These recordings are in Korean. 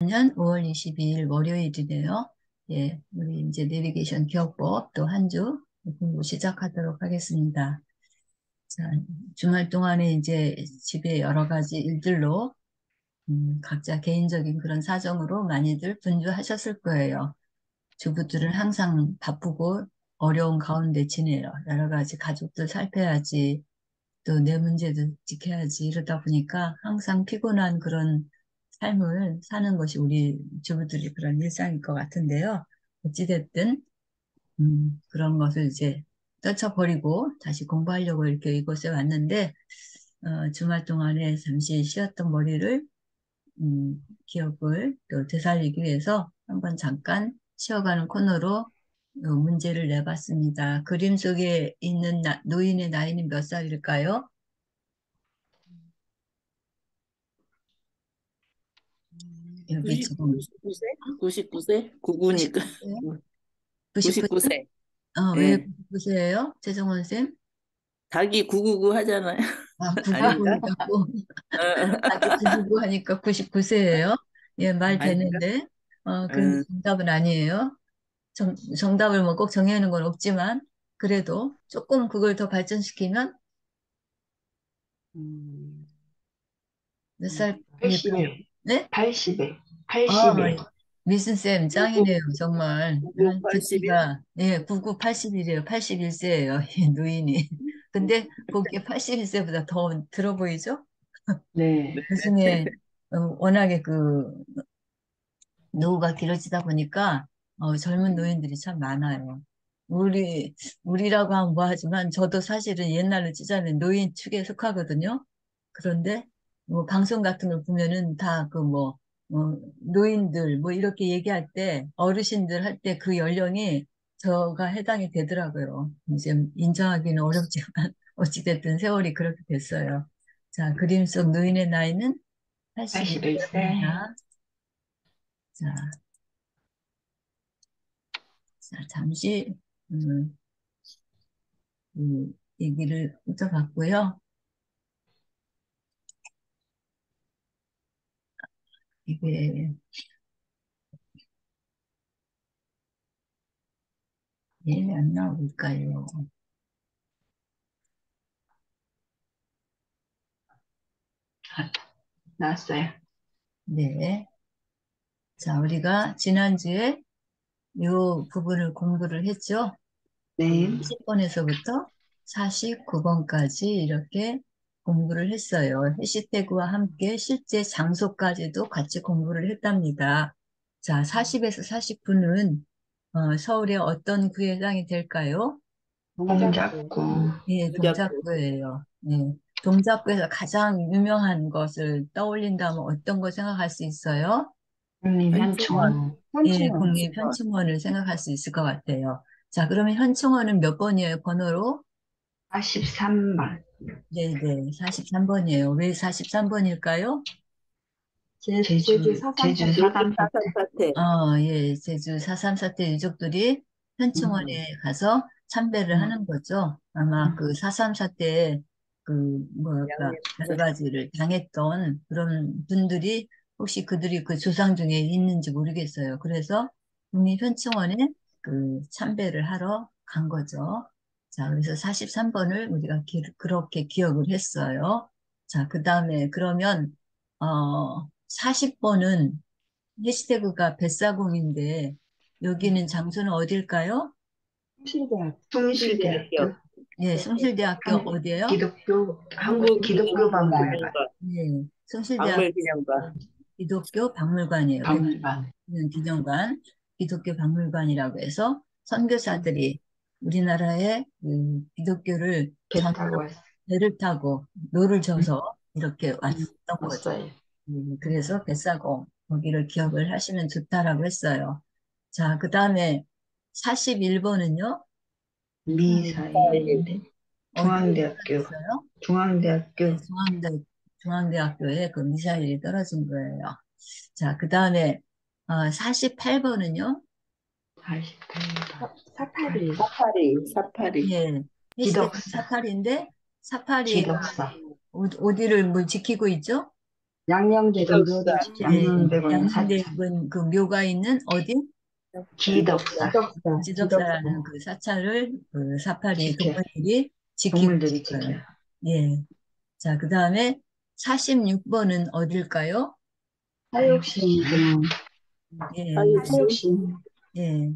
년 5월 22일 월요일이네요. 예, 우리 이제 내비게이션 기억법 또 한 주 공부 시작하도록 하겠습니다. 자, 주말 동안에 이제 집에 여러 가지 일들로 각자 개인적인 그런 사정으로 많이들 분주하셨을 거예요. 주부들은 항상 바쁘고 어려운 가운데 지내요. 여러 가지 가족들 살펴야지, 또 내 문제도 지켜야지 이러다 보니까 항상 피곤한 그런 삶을 사는 것이 우리 주부들이 그런 일상일 것 같은데요. 어찌됐든 그런 것을 이제 떨쳐버리고 다시 공부하려고 이렇게 이곳에 왔는데 주말 동안에 잠시 쉬었던 머리를 기억을 또 되살리기 위해서 한번 잠깐 쉬어가는 코너로 문제를 내봤습니다. 그림 속에 있는 노인의 나이는 몇 살일까요? 여기 90, 지금 99세? 99세? 99니까. 99세? 99세? 99세. 왜 예. 99세예요? 최정원 쌤? 닭이 999 하잖아요. 아, 아닌가? 999 갖고 어, 아직 999 하니까 99세예요? 예, 말 아닌가? 되는데. 근데 어, 정답은 아니에요. 정답을 뭐 꼭 정해놓은 건 없지만 그래도 조금 그걸 더 발전시키면 음, 몇 살일까요? 80에, 네? 80에, 아, 80에. 미슨 쌤 99, 짱이네요, 정말. 9981? 듣기가, 예, 9981이에요. 81세예요, 이 노인이. 근데 보기에 81세보다 더 들어 보이죠? 네. 요즘에 워낙에 노후가 길어지다 보니까 젊은 노인들이 참 많아요. 우리라고 하면 뭐하지만 저도 사실은 옛날로 치자면 노인 축에 속하거든요. 그런데 뭐 방송 같은 걸 보면은 다 노인들 뭐 이렇게 얘기할 때 어르신들 할 때 그 연령이 저가 해당이 되더라고요. 이제 인정하기는 어렵지만 어찌됐든 세월이 그렇게 됐어요. 자, 그림 속 노인의 나이는 81세. 81세입니다. 자, 자, 잠시 음, 얘기를 훑어봤고요. 이게 왜 안 나올까요? 나왔어요. 네. 자, 우리가 지난주에 이 부분을 공부를 했죠. 네. 10번에서부터 49번까지 이렇게 공부를 했어요. 해시태그와 함께 실제 장소까지도 같이 공부를 했답니다. 자, 40에서 49는 서울의 어떤 구에 해당이 될까요? 동작구. 동작구. 예, 동작구. 동작구예요. 예. 동작구에서 가장 유명한 것을 떠올린다면 어떤 거 생각할 수 있어요? 현충원. 국립현충원. 예, 현충원. 현충원. 국립현충원을 생각할 수 있을 것 같아요. 자, 그러면 현충원은 몇 번이에요, 번호로? 43번. 네네, 43번이에요. 왜 43번일까요? 제주, 제주 제주 사담사태. 사삼 사태. 예, 제주 4.3 사태 유족들이 음, 현충원에 가서 참배를 음, 하는 거죠. 아마 음. 그 4.3 사태에 뭐랄까, 양념. 여러 가지를 당했던 그런 분들이 혹시 그들이 그 조상 중에 있는지 모르겠어요. 그래서 국립현충원에 참배를 하러 간 거죠. 자, 그래서 43번을 우리가 그렇게 기억을 했어요. 자, 그 다음에 그러면, 40번은 해시태그가 뱃사공인데 여기는 장소는 어딜까요? 숭실대학교. 숭실대학교. 예, 숭실대학교 한국 어디예요? 기독교, 한국 기독교 박물관. 한국기념관. 예, 숭실대학교 박물기념관. 기독교 박물관이에요. 박물관. 기념관, 기독교 박물관이라고 해서 선교사들이 우리나라의 기독교를 배 전 타고 왔어. 배를 타고 노를 음, 져서 이렇게 왔던 거죠. 왔어요. 그래서 뱃사공 거기를 기억을 하시면 좋다라고 했어요. 자, 그 다음에 41번은요? 미사일인데. 어디에 중앙대학교. 떨어졌어요? 네, 중앙대학교. 중앙대학교에 그 미사일이 떨어진 거예요. 자, 그 다음에 48번은요? 48번. 사파리, 사파리. 예, 해시태그 기덕사. 사파리인데 사파리가 기덕사. 어디를 뭘 지키고 있죠? 양녕대군 기덕사, 묘덕시장. 양릉대군 사찰, 양양대군 그 묘가 있는 어디? 기덕사, 지덕사라는 그 사찰을 그 사파리 지켜. 동물들이 지키고 동물들이 있어요. 지켜요. 예. 자, 그 다음에 46번은 어딜까요? 사육신공원. 예, 사육신. 예.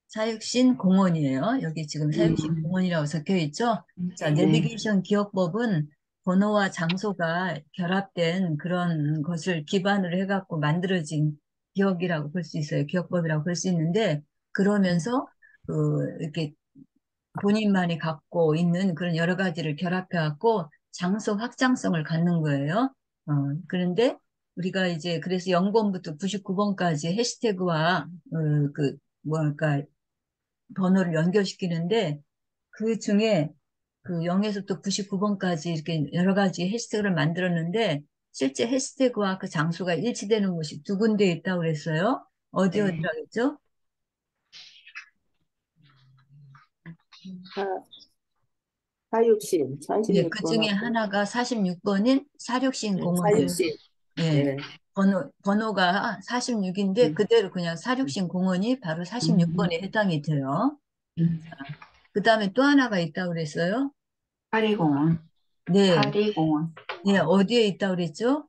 사육신 공원이에요. 여기 지금 사육신 공원이라고 적혀 있죠? 자, 네. 내비게이션 기억법은 번호와 장소가 결합된 그런 것을 기반으로 해갖고 만들어진 기억이라고 볼 수 있어요. 기억법이라고 볼 수 있는데, 그러면서, 이렇게 본인만이 갖고 있는 그런 여러 가지를 결합해갖고 장소 확장성을 갖는 거예요. 그런데 우리가 이제 그래서 0번부터 99번까지 해시태그와, 뭐랄까, 번호를 연결시키는데 그 중에 그 0에서부터 99번까지 이렇게 여러 가지 해시태그를 만들었는데 실제 해시태그와 그 장소가 일치되는 곳이 두 군데 있다고 그랬어요. 어디 네. 어디라고 했죠? 사육신 예, 그 중에 46번하고 하나가 46번인 사육신 공원이에요. 사육신. 예, 네. 번호가 46인데 그대로 그냥 사육신 공원이 바로 46번에 해당이 돼요. 그 다음에 또 하나가 있다고 그랬어요. 파리공원, 네, 파리공원, 예, 어디에 있다고 그랬죠?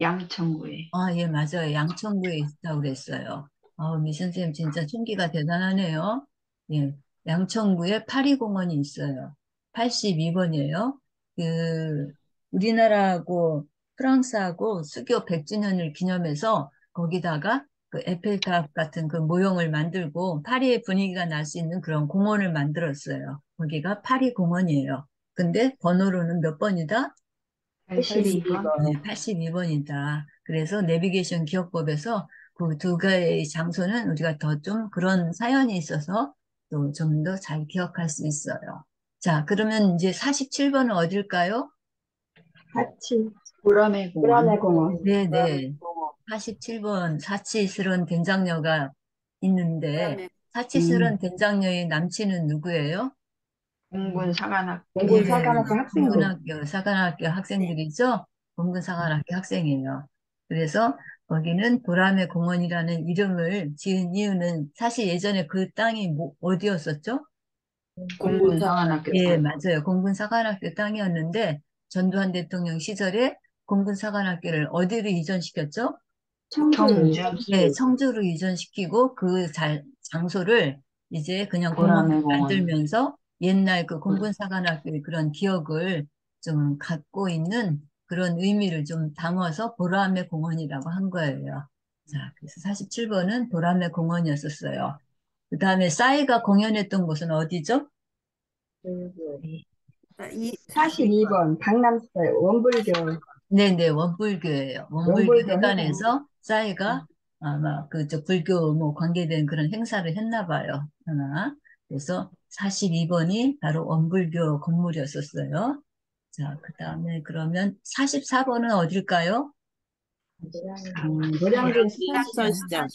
양천구에. 아, 예, 맞아요. 양천구에 있다고 그랬어요. 미 선생님 진짜 총기가 대단하네요. 예, 양천구에 파리공원이 있어요. 82번이에요. 그, 우리나라하고 프랑스하고 수교 100주년을 기념해서 거기다가 그 에펠탑 같은 그 모형을 만들고 파리의 분위기가 날 수 있는 그런 공원을 만들었어요. 거기가 파리공원이에요. 근데 번호로는 몇 번이다? 82번. 네, 82번이다. 그래서 내비게이션 기억법에서 그 두 개의 장소는 우리가 더 좀 그런 사연이 있어서 또 좀 더 잘 기억할 수 있어요. 자, 그러면 이제 47번은 어딜까요? 하치. 보라매공원, 불안해공원. 네네. 47번 사치스러운 된장녀가 있는데 사치스러운 된장녀의 남친은 누구예요? 공군사관학교, 공군 예, 사관학교 학생들. 공군학교, 사관학교 학생들이죠? 공군사관학교 학생이에요. 그래서 거기는 보람의 공원이라는 이름을 지은 이유는 사실 예전에 그 땅이 어디였었죠? 공군사관학교 예, 땅. 맞아요. 공군사관학교 땅이었는데 전두환 대통령 시절에 공군사관학교를 어디로 이전시켰죠? 청주. 예, 청주로 이전시키고 그 장소를 이제 그냥 공원을 보라매공원. 만들면서 옛날 그 공군사관학교의 그런 기억을 좀 갖고 있는 그런 의미를 좀 담아서 보라매 공원이라고 한 거예요. 자, 그래서 47번은 보라매 공원이었었어요. 그 다음에 싸이가 공연했던 곳은 어디죠? 이 42번 강남스타일 원불교. 네네, 원불교예요. 원불교 원불교 회관. 회관에서 싸이가 아마 그저 불교 뭐 관계된 그런 행사를 했나 봐요. 하나. 그래서 42번이 바로 원불교 건물이었었어요. 자, 그 다음에 그러면 44번은 어딜까요? 노량진 수산시장.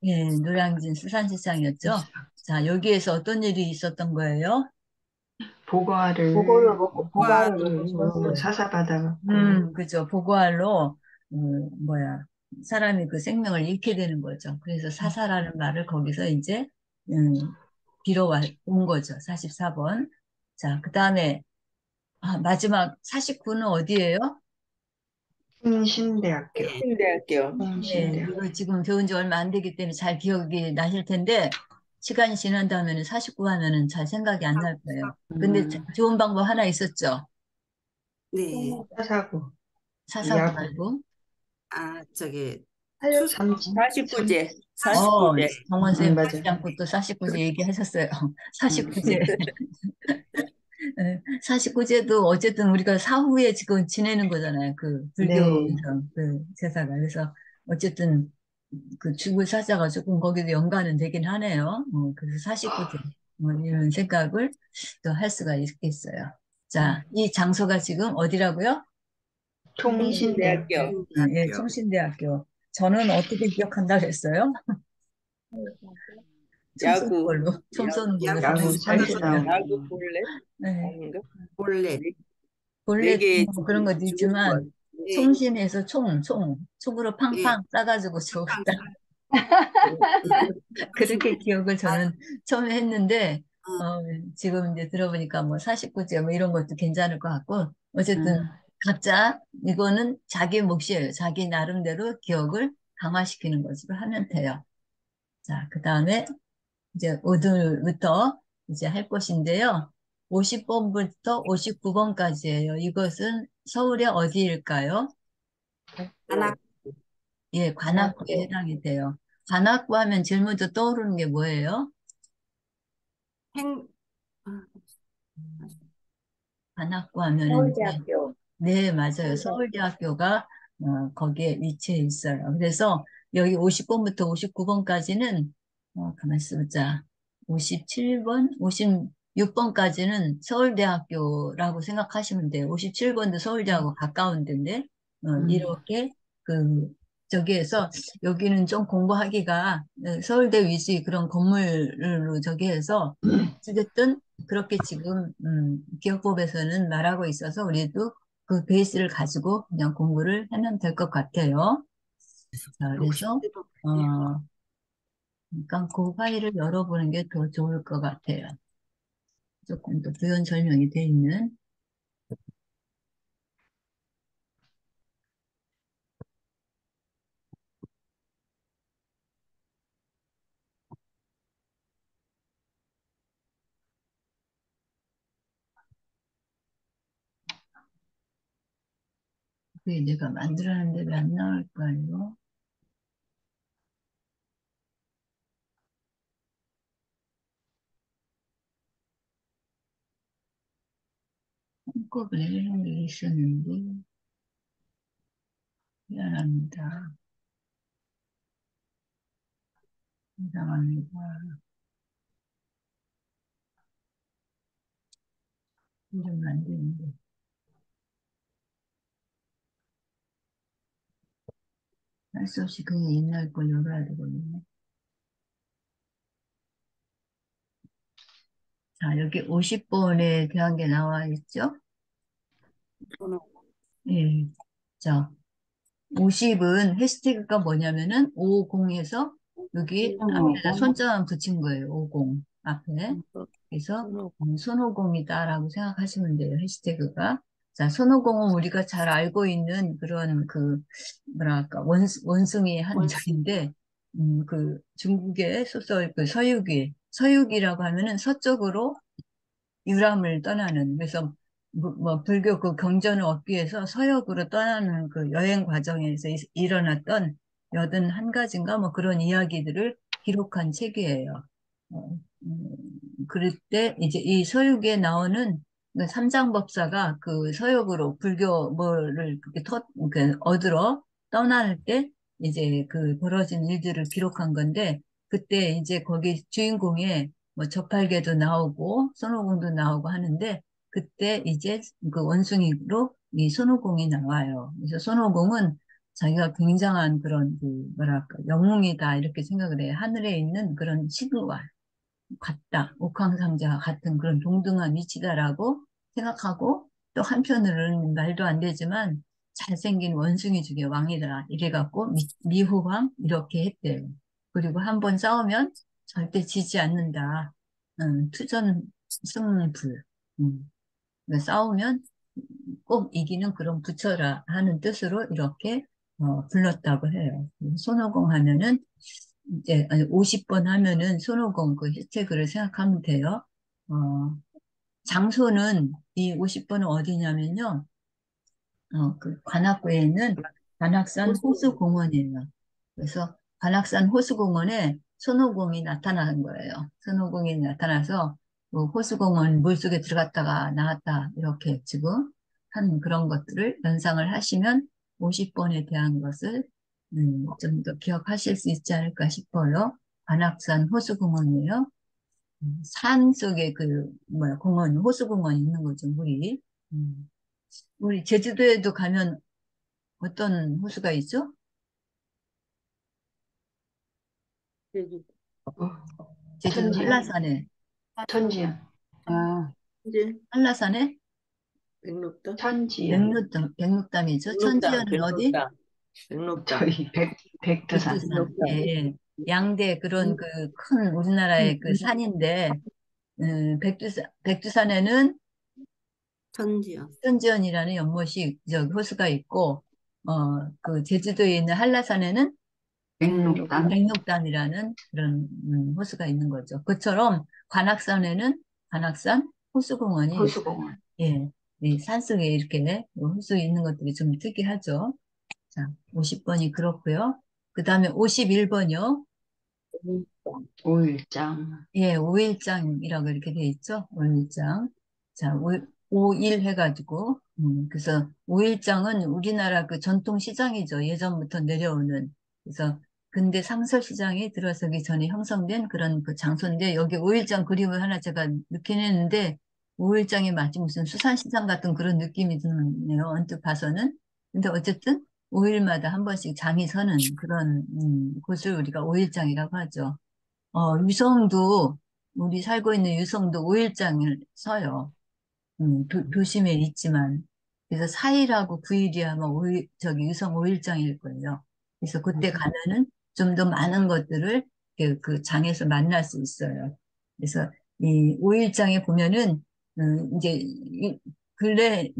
예, 노량진 수산시장이었죠. 자, 여기에서 어떤 일이 있었던 거예요? 보고를 먹고 보고를 먹고 싶었어요. 사사받아. 그죠. 보고할로, 뭐야, 사람이 그 생명을 잃게 되는 거죠. 그래서 사사라는 말을 거기서 이제, 온 거죠. 44번. 자, 그 다음에, 마지막 49는 어디예요? 홍신대학교, 대학교. 네, 홍신대학교. 이거 지금 배운 지 얼마 안 되기 때문에 잘 기억이 나실 텐데, 시간이 지난 다음에는 49 하면은 잘 생각이 안 날 거예요. 근데 좋은 방법 하나 있었죠. 네. 사사구, 사사고 야구, 말고. 저기, 삼진, 49제. 어, 49제. 정원 쌤 맞아. 하지 않고 또 49제 얘기하셨어요. 49제. 49제도 어쨌든 우리가 사후에 지금 지내는 거잖아요. 그 네. 불교에서 그 제사가. 그래서 어쨌든 그 죽을 사자가 조금 거기도 연관은 되긴 하네요. 그래서 49제. 뭐 이런 생각을 또 할 수가 있겠어요. 자, 이 장소가 지금 어디라고요? 총신대학교. 예, 청신대학교. 저는 어떻게 기억한다 그랬어요? 총 쏘는 야구. 걸로, 총 쏘는 걸로 야구 하겠어요. 사실상 야구 볼넷 네. 아닌가? 볼넷. 본래 네 개, 뭐 그런 것도 죽은 있지만, 것. 예, 송신해서 총으로 예. 팡팡 쏴가지고 죽었다. 그렇게 기억을 아, 저는 처음에 했는데, 어, 지금 이제 들어보니까 뭐 49제 뭐 이런 것도 괜찮을 것 같고, 어쨌든 음. 각자 이거는 자기 몫이에요. 자기 나름대로 기억을 강화시키는 것으로 하면 돼요. 자, 그 다음에 이제 오늘부터 이제 할 것인데요. 50번부터 59번까지예요. 이것은 서울의 어디일까요? 하나, 예, 관악구에 해당이 돼요. 관악구 하면 제일 먼저 떠오르는 게 뭐예요? 행, 아, 관악구 하면은 이제 서울대학교. 네, 맞아요. 서울대학교. 서울대학교가 거기에 위치해 있어요. 그래서 여기 50번부터 59번까지는 가만 있어보자. 57번, 56번까지는 서울대학교라고 생각하시면 돼요. 57번도 서울대하고 가까운 데인데 음. 이렇게 그 저기에서 여기는 좀 공부하기가 서울대 위주의 그런 건물로 저기 해서 어쨌든 그렇게 지금 기억법에서는 말하고 있어서 우리도 그 베이스를 가지고 그냥 공부를 하면 될 것 같아요. 자, 그래서 60대도. 그러니까 그 파일을 열어보는 게 더 좋을 것 같아요. 조금 더 부연 설명이 돼 있는. 그게 내가 만들었는데 왜 안 나올까요? 한꺼번에 이런 게 있었는데 미안합니다. 이상합니다. 이러면 안 되는데. 할 수 없이 그냥 옛날 걸 열어야 되거든요. 자, 여기 50번에 대한 게 나와 있죠? 저는 예. 자, 50은 해시태그가 뭐냐면은 50에서 여기 앞에다 하고 손자만 붙인 거예요. 50 앞에. 그래서 손오공이다라고 생각하시면 돼요. 해시태그가. 자, 손오공은 우리가 잘 알고 있는 그런 그 뭐랄까 원숭이의 한 원수. 자인데 그 중국의 소설 그 서유기라고 하면은 서쪽으로 유람을 떠나는 그래서 뭐 불교 그 경전을 얻기 위해서 서역으로 떠나는 그 여행 과정에서 일어났던 81가지인가 뭐 그런 이야기들을 기록한 책이에요. 어, 그럴 때 이제 이 서유기에 나오는 그 삼장법사가 그 서역으로 불교 뭐를 그렇게 그 얻으러 떠날 때 이제 그 벌어진 일들을 기록한 건데 그때 이제 거기 주인공에 뭐 저팔계도 나오고 손오공도 나오고 하는데 그때 이제 그 원숭이로 이 손오공이 나와요. 그래서 손오공은 자기가 굉장한 그런 그 뭐랄까 영웅이다 이렇게 생각을 해요. 하늘에 있는 그런 신과 같다. 옥황상제와 같은 그런 동등한 위치다라고 생각하고 또 한편으로는 말도 안 되지만 잘생긴 원숭이 중에 왕이다. 이래갖고 미호왕 이렇게 했대요. 그리고 한 번 싸우면 절대 지지 않는다. 투전 승불. 그러니까 싸우면 꼭 이기는 그런 부처라 하는 뜻으로 이렇게 불렀다고 해요. 손오공 하면은 이제 50번 하면은 손오공 그 해체글을 생각하면 돼요. 어, 장소는 이 50번은 어디냐면요. 그 관악구에 있는 관악산 호수공원이에요. 그래서 관악산 호수공원에 손오공이 나타나는 거예요. 손오공이 나타나서 그 호수공원 물속에 들어갔다가 나왔다 이렇게 지금 한 그런 것들을 연상을 하시면 50번에 대한 것을 좀 더 기억하실 수 있지 않을까 싶어요. 관악산 호수공원이에요. 산 속에 그 뭐야 공원 호수공원이 있는 거죠, 우리. 음. 우리 제주도에도 가면 어떤 호수가 있죠? 여기 제주도 천지연. 한라산에. 천지연. 아, 이제 한라산에? 백록담? 천지연. 백록담이죠. 백록담, 천지연은 어디? 백록담, 백록담, 저희 백두산. 백두산. 예, 백록담. 예. 양대 그런 그 큰 우리나라의 그 산인데, 백두산에는 천지연. 천지연이라는 연못이, 호수가 있고, 그 제주도에 있는 한라산에는 백록담. 백록담이라는 그런 호수가 있는 거죠. 그처럼 관악산에는 관악산 호수공원이, 호수공원. 예, 이 산속에 이렇게 호수 있는 것들이 좀 특이하죠. 자, 50번이 그렇고요. 그 다음에 51번이요. 오일장. 예, 오일장이라고 이렇게 돼 있죠. 오일장. 자, 오일 해가지고, 그래서 오일장은 우리나라 그 전통 시장이죠. 예전부터 내려오는. 그래서 근대 상설 시장이 들어서기 전에 형성된 그런 그 장소인데, 여기 오일장 그림을 하나 제가 넣긴 했는데, 오일장이 마치 무슨 수산시장 같은 그런 느낌이 드네요. 언뜻 봐서는. 근데 어쨌든 오일마다 한 번씩 장이 서는 그런 곳을 우리가 오일장이라고 하죠. 유성도, 우리 살고 있는 유성도 5일장을 서요. 도심에 있지만. 그래서 4일하고 9일이 아마 유성 5일장일 거예요. 그래서 그때 가면은 좀 더 많은 것들을 그 장에서 만날 수 있어요. 그래서 이 5일장에 보면은, 이제, 근래,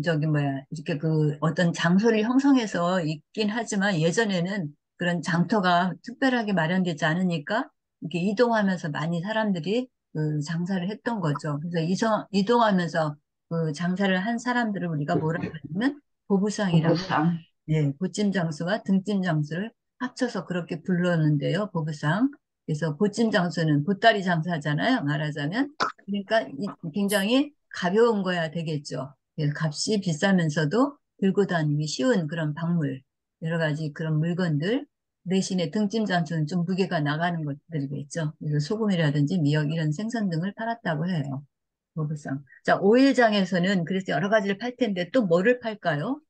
이렇게 그 어떤 장소를 형성해서 있긴 하지만 예전에는 그런 장터가 특별하게 마련되지 않으니까 이렇게 이동하면서 많이 사람들이 그 장사를 했던 거죠. 그래서 이동하면서 그 장사를 한 사람들을 우리가 뭐라고 하냐면 보부상이라고, 보부상. 예, 보찜 장수와 등찜 장수를 합쳐서 그렇게 불렀는데요, 보부상. 그래서 보찜 장수는 보따리 장사잖아요, 말하자면. 그러니까 굉장히 가벼운 거야 되겠죠. 그래서 값이 비싸면서도 들고 다니기 쉬운 그런 박물, 여러 가지 그런 물건들. 대신에 등찜 장수는 좀 무게가 나가는 것들이겠죠. 그래서 소금이라든지 미역 이런 생선 등을 팔았다고 해요. 보부상. 자, 오일장에서는 그래서 여러 가지를 팔 텐데 또 뭐를 팔까요?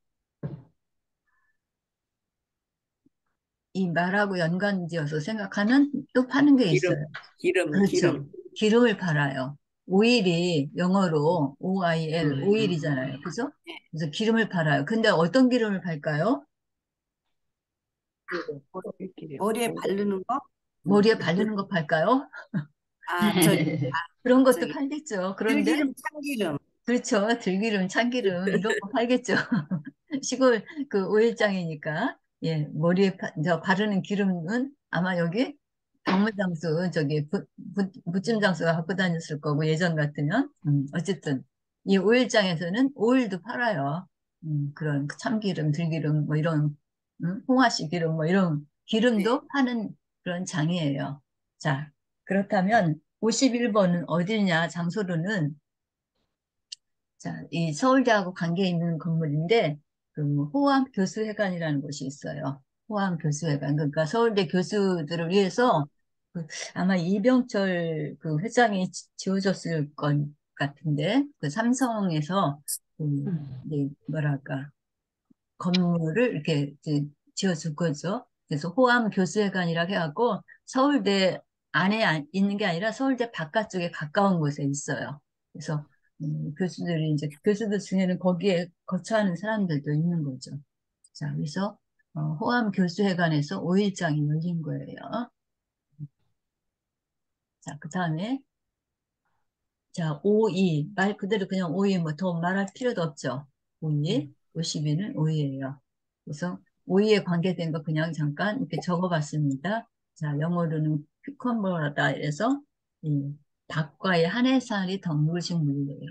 이 말하고 연관지어서 생각하면 또 파는 게 기름, 있어요. 기름, 그렇죠. 기름. 기름을 팔아요. 오일이 영어로 OIL, 음, 오일이잖아요. 그죠? 그래서 기름을 팔아요. 근데 어떤 기름을 팔까요? 머리에 바르는 거? 머리에 바르는 거 팔까요? 아, 저, 그런 것도 저기, 팔겠죠. 그런데, 들기름, 참기름. 그렇죠. 들기름, 참기름, 이런 거 팔겠죠. 시골 그 오일장이니까. 예, 머리에 바르는 기름은 아마 여기 박물장수, 무찜 장수가 갖고 다녔을 거고, 예전 같으면. 어쨌든, 이 오일장에서는 오일도 팔아요. 그런 참기름, 들기름, 뭐 이런, 홍화씨 기름, 뭐 이런 네. 기름도 파는 그런 장이에요. 자, 그렇다면 51번은 어디냐, 장소로는, 자, 이 서울대하고 관계 있는 건물인데, 그 호암 교수회관이라는 곳이 있어요. 호암 교수회관. 그러니까 서울대 교수들을 위해서 아마 이병철 그 회장이 지어줬을 것 같은데, 그 삼성에서 그 이제 뭐랄까 건물을 이렇게 이제 지어줄 거죠. 그래서 호암 교수회관이라고 해갖고 서울대 안에 있는 게 아니라 서울대 바깥쪽에 가까운 곳에 있어요. 그래서 교수들이 이제 교수들 중에는 거기에 거처하는 사람들도 있는 거죠. 자, 그래서 호암 교수회관에서 5일장이 열린 거예요. 자, 그 다음에 자, 5이 말 그대로 그냥 5이 뭐 더 말할 필요도 없죠. 5이 52는 5이에요. 그래서 5이에 관계된 거 그냥 잠깐 이렇게 적어봤습니다. 자, 영어로는 큐컴버라다 해서 이 닭과의 한 해살이 덩굴식 물이에요.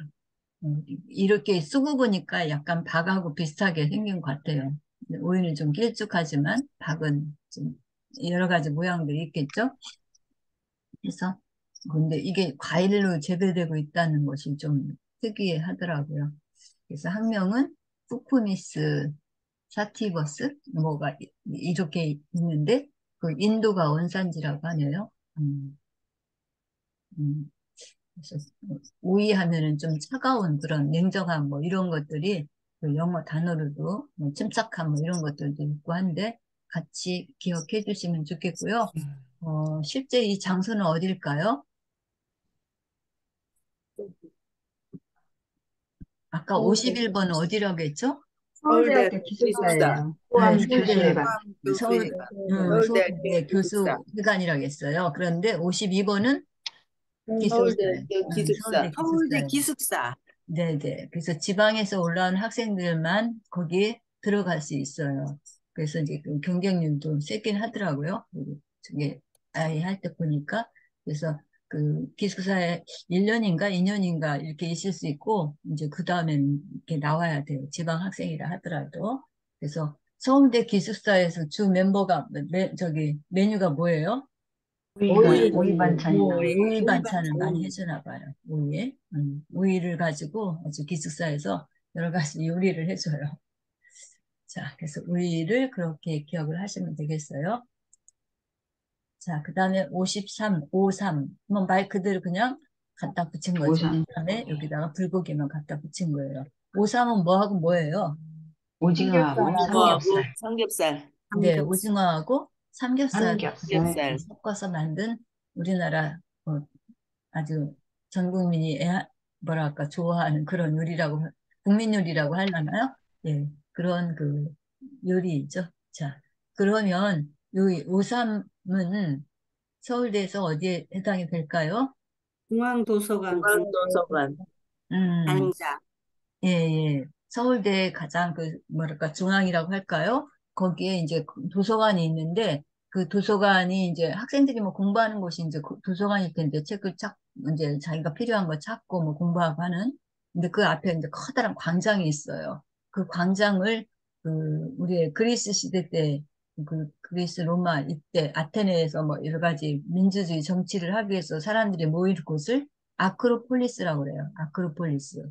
이렇게 쓰고 보니까 약간 박하고 비슷하게 생긴 것 같아요. 오이는 좀 길쭉하지만 박은 좀 여러 가지 모양들이 있겠죠. 그래서 근데 이게 과일로 재배되고 있다는 것이 좀 특이하더라고요. 그래서 학명은 푸쿠미스 사티버스 뭐가 이렇게 있는데 그 인도가 원산지라고 하네요. 음. 그래서 오이 하면은 좀 차가운 그런 냉정함 뭐 이런 것들이 그 영어 단어로도 뭐 침착함 뭐 이런 것들도 있고 한데 같이 기억해 주시면 좋겠고요. 실제 이 장소는 어딜까요? 아까 51번은 어디라고 했죠? 서울대학교 기숙사. 기숙사예요. 네, 포함 서울대, 교수회관. 서울, 서울대 서울대 기숙사. 교수회관이라고 했어요. 그런데 52번은 기숙사예요. 서울대 기숙사. 서울대 서울대 기숙사예요. 기숙사. 네네. 그래서 지방에서 올라온 학생들만 거기에 들어갈 수 있어요. 그래서 이제 그 경쟁률도 세긴 하더라고요. 저게 아이 할 때 보니까. 그래서 그 기숙사에 1년인가 2년인가 이렇게 있을 수 있고, 이제 그 다음엔 이렇게 나와야 돼요. 지방 학생이라 하더라도. 그래서 서울대 기숙사에서 주 멤버가, 저기 메뉴가 뭐예요? 오이 반찬이 나와요. 오이 오이 반찬을 반찬. 많이 해주나 봐요. 오이에. 오이를 가지고 아주 기숙사에서 여러 가지 요리를 해줘요. 자, 그래서 오이를 그렇게 기억을 하시면 되겠어요. 자, 그 다음에 53, 53. 뭐 말 그대로 그냥 갖다 붙인 거죠. 그 오삼. 다음에 여기다가 불고기만 갖다 붙인 거예요. 53은 뭐하고 뭐예요? 오징어하고 뭐하고 삼겹살. 삼겹살. 네, 삼겹살. 오징어하고 삼겹살 삼겹살. 섞어서 만든 우리나라 아주 전 국민이 뭐랄까 좋아하는 그런 요리라고 국민 요리라고 하려나요? 예, 그런 그 요리이죠. 자, 그러면 요 오삼은 서울대에서 어디에 해당이 될까요? 중앙도서관 중앙도서관. 음, 강좌. 예, 예. 서울대 가장 뭐랄까, 중앙이라고 할까요? 거기에 이제 그 도서관이 있는데, 그 도서관이 이제 학생들이 뭐 공부하는 곳이 이제 도서관일 텐데, 책을 이제 자기가 필요한 거 찾고 뭐 공부하고 하는. 근데 그 앞에 이제 커다란 광장이 있어요. 그 광장을 우리의 그리스 시대 때, 그리스 로마 이때 아테네에서 뭐 여러 가지 민주주의 정치를 하기 위해서 사람들이 모일 곳을 아크로폴리스라고 그래요. 아크로폴리스.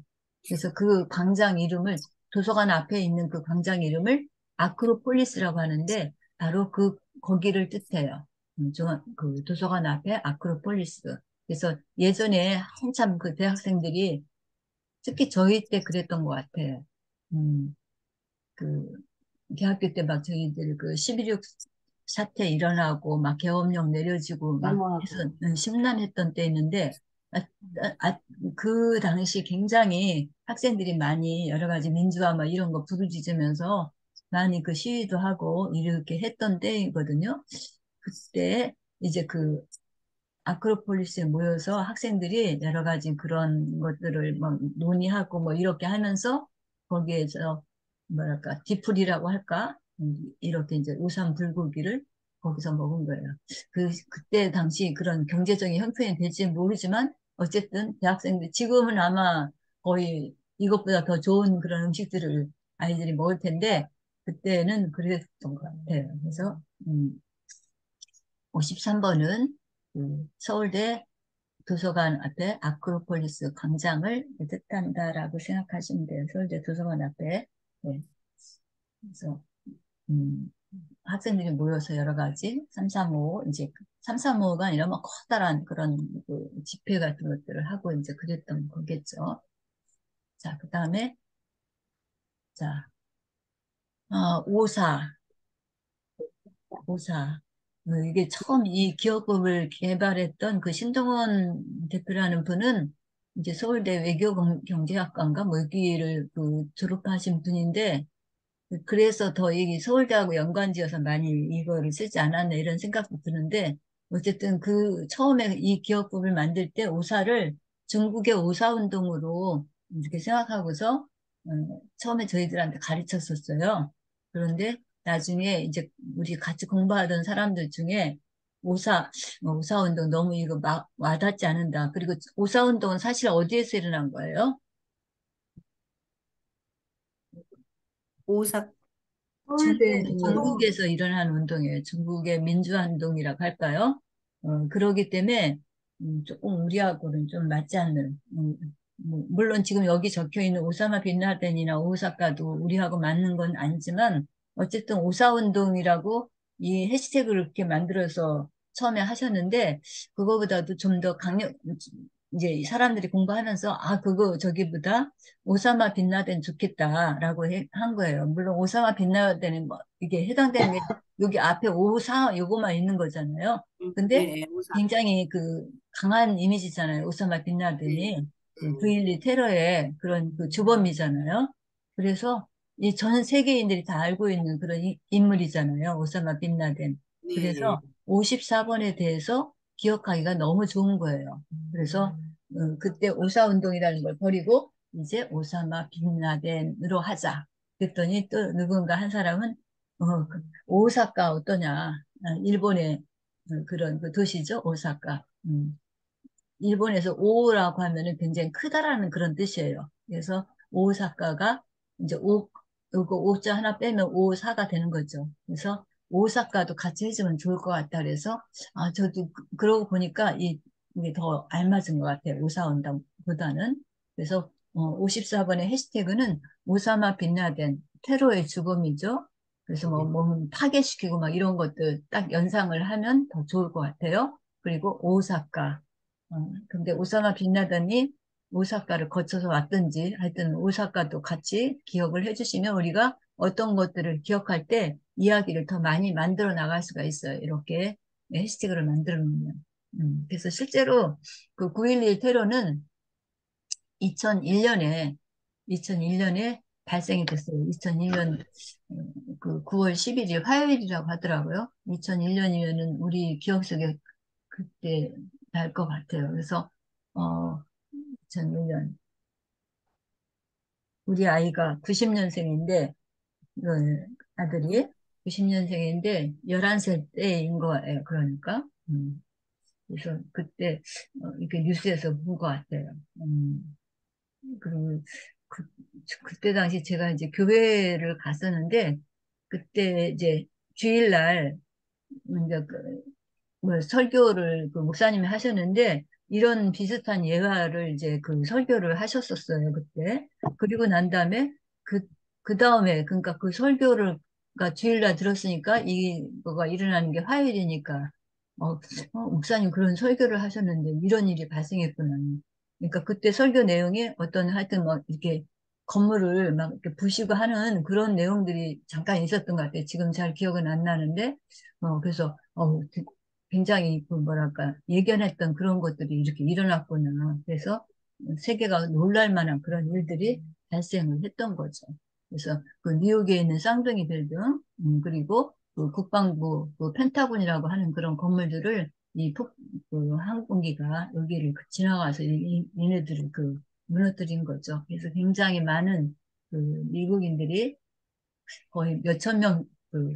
그래서 그 광장 이름을 도서관 앞에 있는 그 광장 이름을 아크로폴리스라고 하는데 바로 거기를 뜻해요. 그 도서관 앞에 아크로폴리스. 그래서 예전에 한참 그 대학생들이 특히 저희 때 그랬던 것 같아요. 음, 그 대학교 때 막 저희들 그 11.6 사태 일어나고 막 계엄령 내려지고 막 너무하고. 해서 심란했던 때였는데 아, 그 당시 굉장히 학생들이 많이 여러 가지 민주화 막 이런 거 부르짖으면서 많이 그 시위도 하고 이렇게 했던 때이거든요. 그때 이제 그 아크로폴리스에 모여서 학생들이 여러 가지 그런 것들을 막 논의하고 뭐 이렇게 하면서 거기에서 뭐랄까 디풀이라고 할까 이렇게 이제 우산 불고기를 거기서 먹은 거예요. 그때 당시 그런 경제적인 형편이 될지 모르지만 어쨌든 대학생들 지금은 아마 거의 이것보다 더 좋은 그런 음식들을 아이들이 먹을 텐데 그때는 그랬던 것 같아요. 그래서 53번은 서울대 도서관 앞에 아크로폴리스 광장을 뜻한다라고 생각하시면 돼요. 서울대 도서관 앞에. 네. 그래서, 음, 학생들이 모여서 여러 가지 335, 이제 335가 아니라 뭐 커다란 그런 그 집회 같은 것들을 하고 이제 그랬던 거겠죠. 자, 그 다음에, 자, 54. 오사. 이게 처음 이 기업법을 개발했던 그 신동원 대표라는 분은 이제 서울대 외교경제학과인가 뭐 여기를 졸업하신 분인데 그래서 더 이 서울대하고 연관지어서 많이 이거를 쓰지 않았나 이런 생각도 드는데 어쨌든 그 처음에 이 기업법을 만들 때 오사를 중국의 오사운동으로 이렇게 생각하고서 처음에 저희들한테 가르쳤었어요. 그런데 나중에 이제 우리 같이 공부하던 사람들 중에 오사운동 너무 이거 막 와닿지 않는다. 그리고 오사운동은 사실 어디에서 일어난 거예요? 오사. 서울대에서 중국에서 일어난 운동이에요. 중국의 민주화운동이라고 할까요? 그러기 때문에 조금 우리하고는 좀 맞지 않는 물론 지금 여기 적혀 있는 오사마 빈라덴이나 오사카도 우리하고 맞는 건 아니지만 어쨌든 오사운동이라고 이 해시태그를 이렇게 만들어서 처음에 하셨는데 그거보다도 좀 더 이제 이 사람들이 공부하면서 그거 저기보다 오사마 빈라덴 좋겠다라고 한 거예요. 물론 오사마 빈라덴은 뭐 이게 해당되는 게 여기 앞에 오사 요거만 있는 거잖아요. 근데 네, 오사. 굉장히 그 강한 이미지잖아요. 오사마 네. 빈라덴이. 9.12 테러의 그런 그 주범이잖아요. 그래서 이 전 세계인들이 다 알고 있는 그런 인물이잖아요. 오사마 빈 라덴. 네. 그래서 54번에 대해서 기억하기가 너무 좋은 거예요. 그래서 그때 오사 운동이라는 걸 버리고 이제 오사마 빈 라덴으로 하자. 그랬더니 또 누군가 한 사람은 오사카 어떠냐? 일본의 그런 그 도시죠, 오사카. 일본에서 오라고 하면은 굉장히 크다라는 그런 뜻이에요. 그래서 오사카가 이제 요거 오자 하나 빼면 오사가 되는 거죠. 그래서 오사카도 같이 해주면 좋을 것 같다. 그래서 저도 그러고 보니까 이게 더 알맞은 것 같아요. 오사원담보다는. 그래서 54번의 해시태그는 오사마 빈라덴 테러의 주범이죠. 그래서 뭐 파괴시키고 막 이런 것들 딱 연상을 하면 더 좋을 것 같아요. 그리고 오사카. 근데 오사마 빈라덴이 오사카를 거쳐서 왔든지 하여튼 오사카도 같이 기억을 해주시면 우리가 어떤 것들을 기억할 때 이야기를 더 많이 만들어 나갈 수가 있어요. 이렇게 해시태그를 만들어 놓으면. 그래서 실제로 그 9.11 테러는 2001년에 발생이 됐어요. 2001년 그 9월 11일 화요일이라고 하더라고요. 2001년이면은 우리 기억 속에 그때 날 것 같아요. 그래서 2001년 우리 아이가 90년생인데 아들이 90년생인데 11살 때인 거예요. 그러니까 그래서 그때 이렇게 뉴스에서 본 것 같아요. 그리고 그, 그때 당시 제가 이제 교회를 갔었는데 그때 이제 주일날 이제 뭐 설교를 그 목사님이 하셨는데 이런 비슷한 예화를 이제 그 설교를 하셨었어요, 그때. 그리고 난 다음에 그, 그 다음에, 그러니까 그 설교가 주일날 들었으니까 이거가 일어나는 게 화요일이니까, 목사님 그런 설교를 하셨는데 이런 일이 발생했구나. 그러니까 그때 설교 내용이 어떤 하여튼 막 이렇게 건물을 막 이렇게 부시고 하는 그런 내용들이 잠깐 있었던 것 같아요. 지금 잘 기억은 안 나는데, 그래서, 굉장히 그 뭐랄까 예견했던 그런 것들이 이렇게 일어났구나. 그래서 세계가 놀랄 만한 그런 일들이 발생을 했던 거죠. 그래서 그 뉴욕에 있는 쌍둥이 빌딩 그리고 그 국방부 그 펜타곤이라고 하는 그런 건물들을 그 항공기가 여기를 지나가서 얘네들을 그 무너뜨린 거죠. 그래서 굉장히 많은 그 미국인들이 거의 몇천 명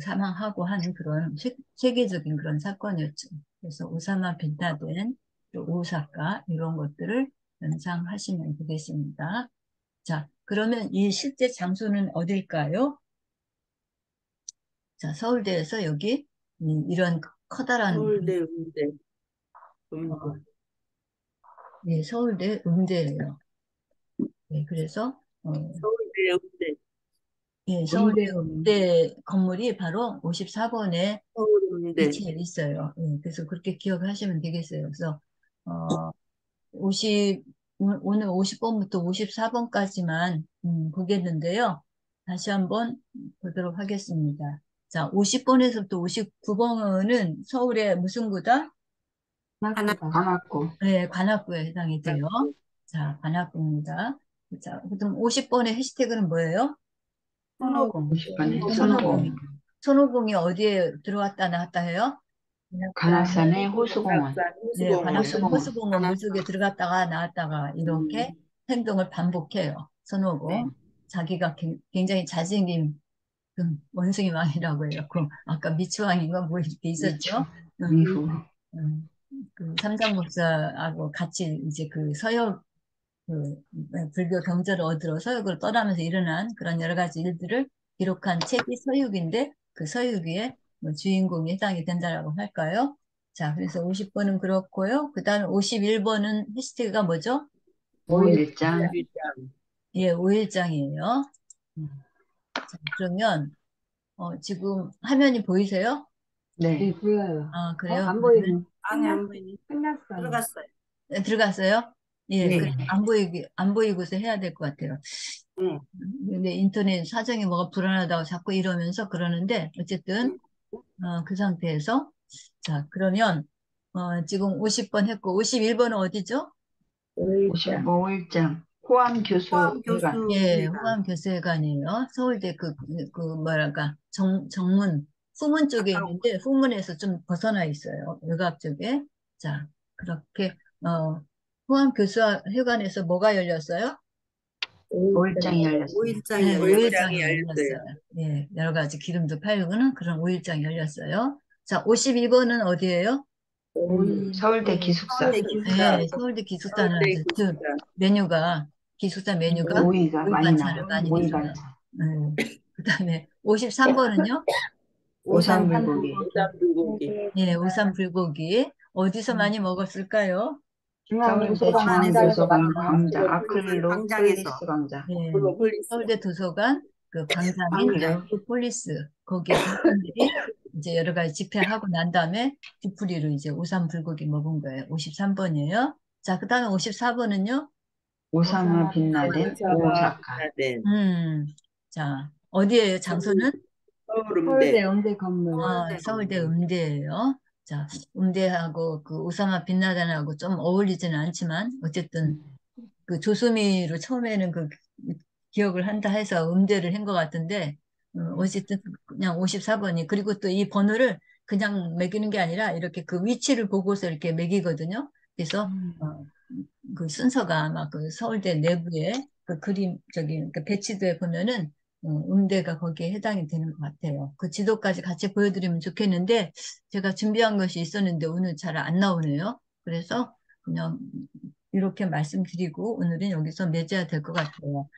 사망하고 하는 그런 세계적인 그런 사건이었죠. 그래서 오사마 빈라덴, 또 오사카 이런 것들을 연상하시면 되겠습니다. 자, 그러면 이 실제 장소는 어딜까요? 자, 서울대에서 여기 이런 커다란 서울대 음대. 어, 음대. 예, 서울대 음대예요. 네, 그래서 서울대 음대. 예, 서울대 음대, 음대 건물이 바로 54번에 서울 음대. 위치해 있어요. 예, 그래서 그렇게 기억하시면 되겠어요. 그래서 어, 50, 오늘 50번부터 54번까지만 보겠는데요. 다시 한번 보도록 하겠습니다. 자, 50번에서부터 59번은 서울의 무슨 구다? 하나, 관악구, 네, 관악구에 해당이 돼요. 자, 관악구입니다. 자, 그럼 50번의 해시태그는 뭐예요? 손오공, 50번에 손오공. 손오공, 손오공이 어디에 들어왔다 나왔다 해요? 관악산의 호수공원, 관악산 네, 호수공원. 관악산 호수공원. 호수공원 하나, 물속에 들어갔다가 나왔다가 이렇게 행동을 반복해요. 네. 손오공. 자기가 굉장히 잘생긴 그 원숭이 왕이라고 해요. 그 아까 미추왕인가 뭐 이렇게 미추, 있었죠. 음, 미후, 음, 그 삼장법사하고 같이 이제 그 서역 그 불교 경전을 얻으러 서역으로 떠나면서 일어난 그런 여러 가지 일들을 기록한 책이 서육인데 그 서육의 뭐 주인공이 해당이 된다라고 할까요? 자, 그래서 50번은 그렇고요. 그 다음에 51번은 해시태그가 뭐죠? 5.1장, 일장. 예, 5일장이에요. 자, 그러면 지금 화면이 보이세요? 네, 보여요. 아, 그래요? 안 그러면 보이네. 아니, 안 보이네. 끝났어요. 들어갔어요. 네, 들어갔어요? 예, 그래. 네, 안 보이고서 해야 될 것 같아요. 네. 근데 인터넷 사정이 뭐가 불안하다고 자꾸 이러면서 그러는데, 어쨌든, 그 상태에서. 자, 그러면, 지금 50번 했고, 51번은 어디죠? 5일장. 55일장 호암교수회관. 예, 호암교수회관. 호암교수회관이에요. 서울대 뭐랄까, 정문, 후문 쪽에 있는데, 후문에서 좀 벗어나 있어요. 외곽 쪽에. 자, 그렇게, 호암교수회관에서 뭐가 열렸어요? 5일장이 열렸습니다. 5일장이 네, 열렸어요. 5일장이 열렸어요. 예, 여러 가지 기름도 팔고는 그런 5일장이 열렸어요. 자, 52번은 어디예요? 서울대 기숙사. 네, 서울대 기숙사는 서울대 아주 기숙사. 기숙사 메뉴가 오이가 오이 많이 반찬을 나와요. 많이 오이 드셔요. 반찬. 그다음에 53번은요? 오삼불고기. 오삼불고기. 예, 우삼 불고기. 어디서 많이 먹었을까요? 서울대 중앙도서관 광장. 아크릴로폴리스 광장. 예, 폴리스. 서울대 도서관 그 광장인 아크릴. 폴리스 거기에 학생들이 이제 여러 가지 집회하고 난 다음에 뒤풀이로 이제 우삼 불고기 먹은 거예요. 53번이에요. 자, 그다음에 54번은요? 오사마 빈라덴 오사카. 네. 자, 어디예요? 장소는? 서울음대. 음대 건물. 서울대 음대예요. 자, 음대하고 그 오사마 빈라덴하고 좀 어울리지는 않지만 어쨌든 그 조수미로 처음에는 그 기억을 한다 해서 음대를 한 것 같은데 어쨌든 그냥 54번이 그리고 또 이 번호를 그냥 매기는 게 아니라 이렇게 그 위치를 보고서 이렇게 매기거든요. 그래서 그 순서가 아마 그 서울대 내부에 그 그림 저기 그 배치도에 보면은 음대가 거기에 해당이 되는 것 같아요. 그 지도까지 같이 보여드리면 좋겠는데 제가 준비한 것이 있었는데 오늘 잘 안 나오네요. 그래서 그냥 이렇게 말씀드리고 오늘은 여기서 맺어야 될 것 같아요.